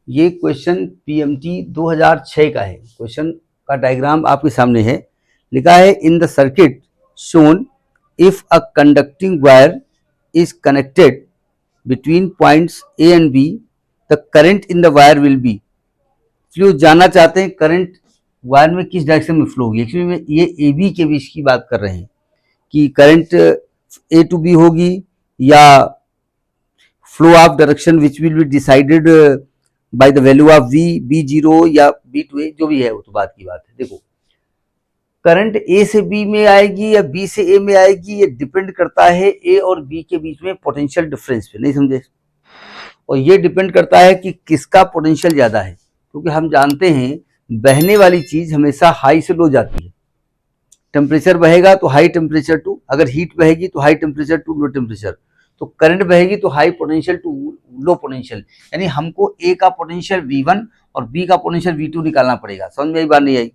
ये question PMT 2006 का है। क्वेश्चन का डायग्राम आपके सामने है। लिखा है in the circuit shown if a conducting wire is connected between points A and be the current in the wire will be. Flow जानना चाहते हैं करंट वायर में किस डायरेक्शन में फ्लो होगी। एक्चुअली में ये ए बी के बीच की बात कर रहे हैं कि करंट ए टू बी होगी या flow of direction which will be decided by the value of V B zero या बी टू ए, जो भी है वो तो बात की बात है। देखो करंट ए से बी में आएगी या बी से ए में आएगी, ये डिपेंड करता है ए और बी के बीच में पोटेंशियल डिफरेंस पे। नहीं समझे? और ये डिपेंड करता है कि किसका पोटेंशियल ज्यादा है, क्योंकि हम जानते हैं बहने वाली चीज हमेशा हाई से लो जाती है। टेम्परेचर बहेगा तो हाई टेम्परेचर टू, अगर हीट बहेगी तो high temperature to low temperature, तो करंट बहेगी तो high potential to low potential. यानी हमको ए का पोटेंशियल V1 और बी का पोटेंशियल V2 निकालना पड़ेगा। समझ में आई बात नहीं आई?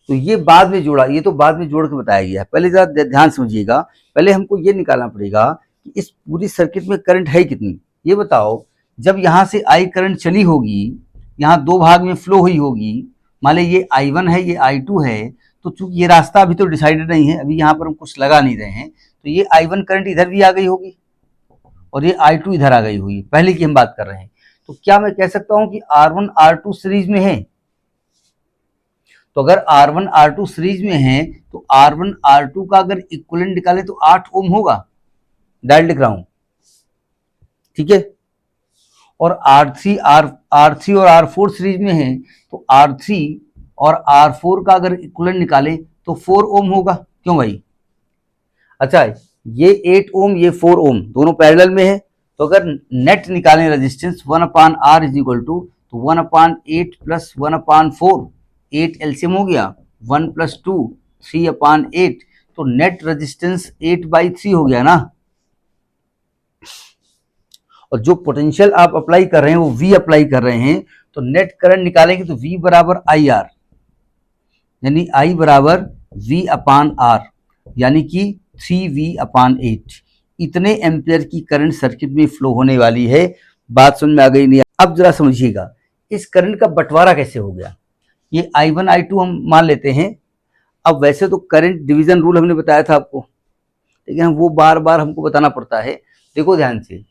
तो ये बाद में जोड़ा, ये तो बाद में जोड़ के बताया गया है। पहले जरा ध्यान समझिएगा, पहले हमको ये निकालना पड़ेगा कि इस पूरी सर्किट में करंट है कितनी। ये बताओ, जब यहां से आई करंट चली होगी, यहाँ दो भाग में फ्लो हुई होगी, मान ली ये I1 है ये I2 है, तो चूंकि ये रास्ता अभी तो डिसाइडेड नहीं है, अभी यहाँ पर हम कुछ लगा नहीं रहे हैं, तो ये I1 करंट इधर भी आ गई होगी और ये I2 इधर आ गई होगी। पहले की हम बात कर रहे हैं। तो क्या मैं कह सकता हूं कि R1 R2 सीरीज में है? तो अगर R1 R2 सीरीज में है तो R1 R2 का अगर इक्विवेलेंट निकाले तो 8 ओम होगा। डायरेक्ट लिख रहा हूं, ठीक है। और R3 और R4 सीरीज में है तो R3 और R4 का अगर इक्विवेलेंट निकाले तो 4 ओम होगा। क्यों भाई? अच्छा, ये 8 ओम ये 4 ओम दोनों पैरेलल में है, तो अगर नेट निकालें resistance 1/R is equal to, तो 1/8 प्लस 1/4, 8 एलसीएम हो गया, 1 प्लस 2 3/8, तो नेट रेजिस्टेंस 8/3 हो गया ना। और जो पोटेंशियल आप अप्लाई कर रहे हैं वो V अप्लाई कर रहे हैं, तो नेट करंट निकालेंगे तो V बराबर IR, यानी I बराबर V/R, यानी कि 3V/8। इतने एम्पियर की करंट सर्किट में फ्लो होने वाली है। बात समझ में आ गई नहीं? अब जरा समझिएगा इस करंट का बंटवारा कैसे हो गया। ये I1 I2 हम मान लेते हैं। अब वैसे तो करंट डिवीजन रूल हमने बताया था आपको, लेकिन वो बार बार हमको बताना पड़ता है। देखो ध्यान से,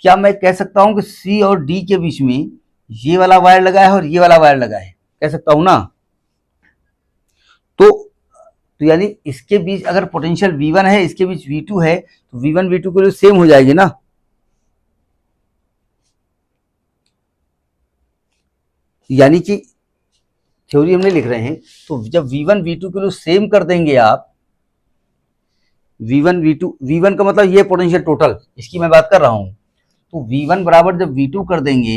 क्या मैं कह सकता हूं कि C और D के बीच में ये वाला वायर लगा है और ये वाला वायर लगा है? कह सकता हूं ना। तो यानी इसके बीच अगर पोटेंशियल V1 है, इसके बीच V2 है, तो V1 V2 के लिए सेम हो जाएगी ना। यानी कि थ्योरी हमने लिख रहे हैं, तो जब V1 V2 के लिए सेम कर देंगे आप, V1 V2, V1 का मतलब ये पोटेंशियल टोटल, इसकी मैं बात कर रहा हूं, तो V1 बराबर जब V2 कर देंगे,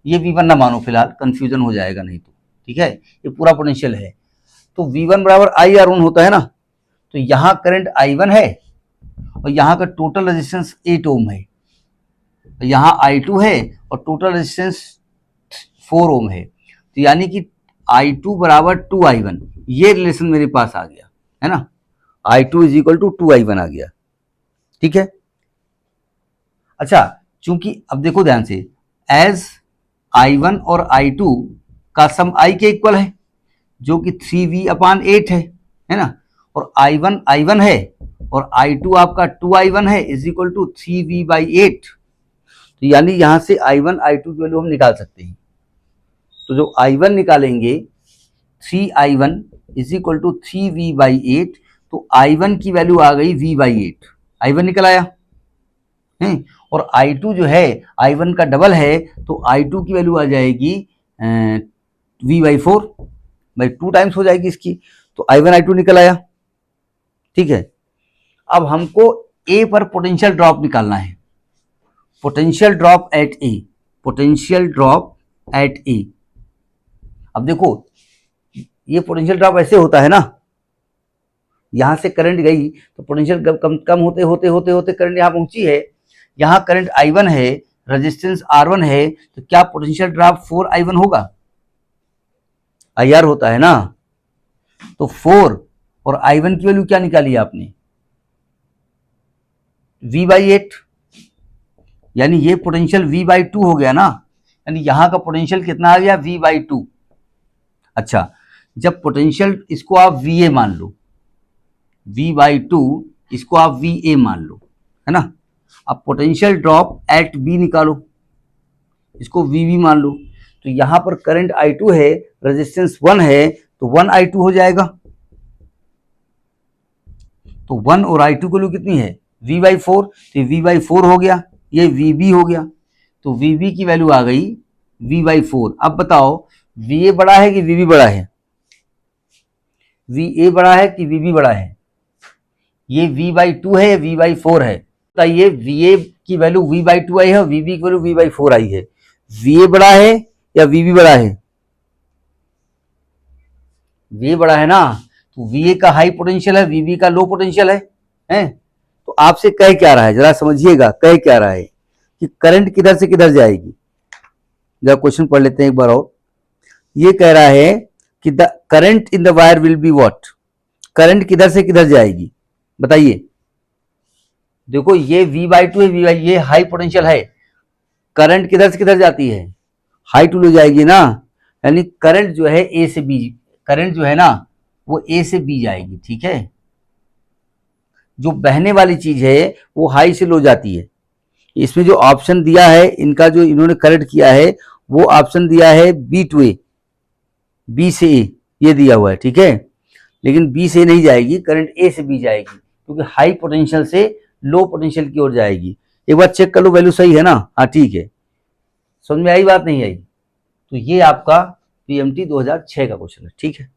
ये V1 ना मानो फिलहाल, कंफ्यूजन हो जाएगा नहीं तो, ठीक है। ये पूरा पोटेंशियल है, तो V1 बराबर IR1 होता है ना। तो यहां करंट I1 है और यहां का टोटल रेजिस्टेंस 8 ओम है, यहां I2 है और टोटल रेजिस्टेंस 4 ओम है। तो यानी कि I2 बराबर 2I1, ये रिलेशन मेरे पास आ गया है ना। I2 is equal to 2I1 आ गया, ठीक है। अच्छा, चूंकि अब देखो ध्यान से, एज I1 और I2 का सम I के इक्वल है, जो कि 3V/8 है ना। और I1 I1 है और I2 आपका 2I1 है, इज इक्वल टू 3V/8। तो यानी यहां से I1 I2 की वैल्यू हम निकाल सकते हैं। तो जो I1 निकालेंगे 3I1 is equal to 3V/8, तो I1 की वैल्यू आ गई V/8। I1 निकल आया है, और I2 जो है I1 का डबल है, तो I2 की वैल्यू आ जाएगी V/4, भाई 2 टाइम्स हो जाएगी इसकी। तो I1 I2 निकल आया, ठीक है। अब हमको A पर पोटेंशियल ड्रॉप निकालना है। Potential drop at A, potential drop at A. अब देखो, ये पोटेंशियल ड्रॉप ऐसे होता है ना, यहां से करंट गई तो पोटेंशियल कम होते होते होते होते करंट यहां पहुंची है। यहां करंट I1 है, रेजिस्टेंस R1 है, तो क्या पोटेंशियल ड्रॉप 4I1 होगा? IR होता है ना। तो 4 और I1 की वैल्यू क्या निकाली आपने? V/8, यानी ये पोटेंशियल V/2 हो गया ना। यानी यहाँ का पोटेंशियल कितना आ गया, V/2। अच्छा, जब पोटेंशियल इसको आप VA मान लो, V/2 इसको आप VA मान लो, है ना। अब पोटेंशियल ड्रॉप एट B निकालो, इसको VB मान लो। तो यहाँ पर करंट I2 है, रेजिस्टेंस 1 है, तो 1I2 हो जाएगा। तो 1 और I2 की वैल्यू कितनी है, V/4, तो V/4 हो गया, ये VB हो गया। तो VB की वैल्यू आ गई V/4। अब बताओ VA बड़ा है कि VB बड़ा है, VA बड़ा है कि VB बड़ा है, ये V/2 है या V/4 है, बताइए। VA की वैल्यू V/2 आई है और VB की वैल्यू V/4 आई है, VA बड़ा है या VB बड़ा है, VA बड़ा है ना। तो VA का हाई पोटेंशियल है, VB का लो पोटेंशियल है। तो आपसे कह क्या रहा है, जरा समझिएगा, कह क्या रहा है कि करंट किधर से किधर जाएगी। जरा क्वेश्चन पढ़ लेते हैं एक बार और। ये कह रहा है कि the current in the wire will be what, current किधर से किधर जाएगी, बताइए। देखो ये V/2 है, ये हाई पोटेंशियल है, करंट किधर से किधर जाती है, हाई टू लो जाएगी ना। यानी करंट जो है A से B, करंट जो है ना वो A से B जाएगी, ठीक है। जो बहने वाली चीज है वो हाई से लो जाती है। इसमें जो ऑप्शन दिया है, इनका जो इन्होंने करेक्ट किया है, वो ऑप्शन दिया है B to A, B से A ये दिया हुआ है, ठीक है। लेकिन B से A नहीं जाएगी, करंट A से B जाएगी, क्योंकि हाई पोटेंशियल से लो पोटेंशियल की ओर जाएगी। एक बार चेक कर लो, वैल्यू सही है ना, हाँ ठीक है। समझ में आई बात, नहीं आई? तो ये आपका PMT 2006 का क्वेश्चन है, ठीक है।